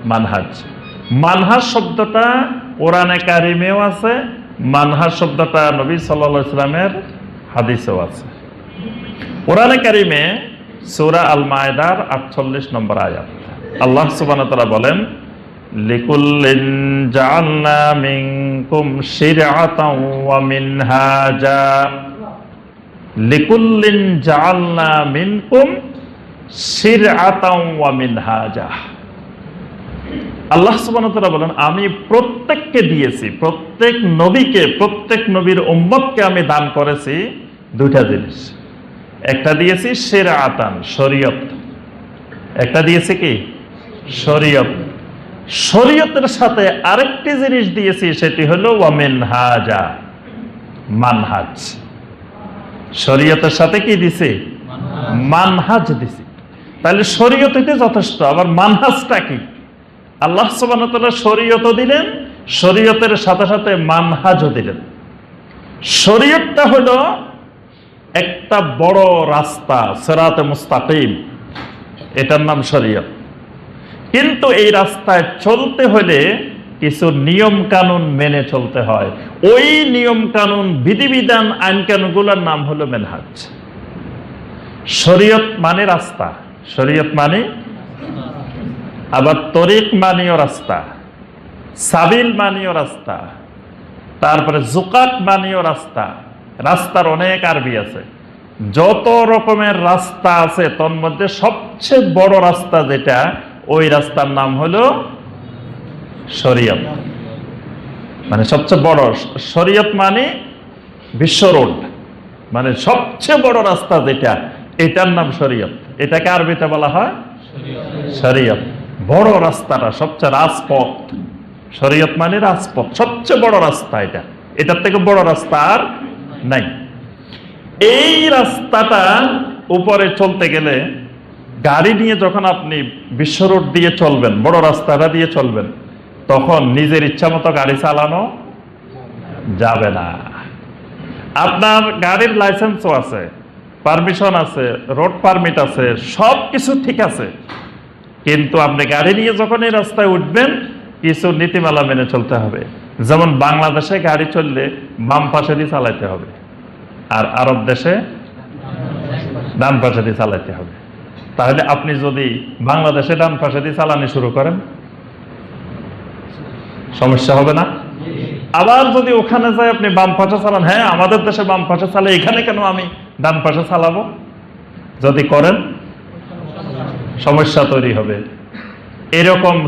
মানহাজ। মানহাজ শব্দটা কোরআনে কারিমেও আছে, মানহাজ শব্দটা নবী সাল্লাল্লাহু আলাইহি ওয়াসাল্লামের হাদিসেও আছে। কোরআনে কারিমে সূরা আল মায়েদার 48 নম্বর আয়াত আল্লাহ সুবহানাহু ওয়া তাআলা বলেন, লিকুল্লিন জাআলনা মিনকুম শিরআতাও ওয়া মিনহাজা। লিকুল্লিন জাআলনা মিনকুম শিরআতাও ওয়া মিনহাজা। আল্লাহ সুবহানাহু ওয়া তাআলা বলেন, আমি প্রত্যেককে দিয়েছি, প্রত্যেক নবীকে, প্রত্যেক নবীর উম্মতকে আমি দান করেছি দুইটা জিনিস। একটা দিয়েছি শিরআতান, শরীয়ত। একটা দিয়েছি কি? শরীয়ত। শরীয়তের সাথে আরেকটি জিনিস দিয়েছি, সেটি হলো ওয়া মিনহাজা, মানহাজ। শরীয়তের সাথে কি দিছি? মানহাজ দিছি। তাহলে শরীয়তই যথেষ্ট, আবার মানহাজটা কি? আল্লাহ সুবহানাহু ওয়া তাআলা শরীয়তও দিলেন, শরীয়তের সাথে সাথে মানহাজও দিলেন। শরীয়তটা হলো একটা বড় রাস্তা, সিরাতে মুস্তাকিম, এটার নাম শরীয়ত। কিন্তু এই রাস্তায় চলতে হলে কিছু নিয়ম কানুন মেনে চলতে হয়। ওই নিয়ম কানুন, বিধিবিধান, আইন কানুনগুলোর নাম হলো মেনহাজ। শরীয়ত মানে রাস্তা, শরীয়ত মানে, আবার তরিক মানেও রাস্তা, সাবিল মানেও রাস্তা, তারপরে জুকাত মানেও রাস্তা। রাস্তার অনেক আরবি আছে। যত রকমের রাস্তা আছে তার মধ্যে সবচেয়ে বড় রাস্তা যেটা, ওই রাস্তার নাম হলো শরীয়ত। মানে সবচেয়ে বড় শরীয়ত মানে বিশ্ব রোড, মানে সবচেয়ে বড় রাস্তা যেটা, এটার নাম শরীয়ত। এটাকে আরবিতে বলা হয় শরীয়ত। বড় রাস্তাটা, সবচেয়ে রাজপথ। শরীয়ত মানে রাজপথ, সবচেয়ে বড় রাস্তা এটা। এটার থেকে বড় রাস্তা আর নাই। এই রাস্তাটা উপরে চলতে গেলে, গাড়ি নিয়ে যখন আপনি বিশ্ব রোড দিয়ে চলবেন, বড় রাস্তাটা দিয়ে চলবেন, তখন নিজের ইচ্ছা মতো গাড়ি চালানো যাবে না। আপনার গাড়ির লাইসেন্সও আছে, পারমিশন আছে, রোড পারমিট আছে, সব কিছু ঠিক আছে, কিন্তু আপনি গাড়ি নিয়ে যখন এই রাস্তায় উঠবেন, কিছু নীতিমালা মেনে চলতে হবে। যেমন বাংলাদেশে গাড়ি চললে বাম পাশে দিয়ে চালাইতে হবে, আর আরব দেশে ডান পাশে দিয়ে চালাইতে হবে। তাহলে আপনি যদি বাংলাদেশে ডান পাশে দিয়ে চালানো শুরু করেন, সমস্যা হবে না? আবার যদি ওখানে যাই আপনি বাম পাশে চালান, হ্যাঁ আমাদের দেশে বাম পাশে চালাই, এখানে কেন আমি ডান পাশে চালাবো? যদি করেন সমস্যা তৈরি হবে। এরকম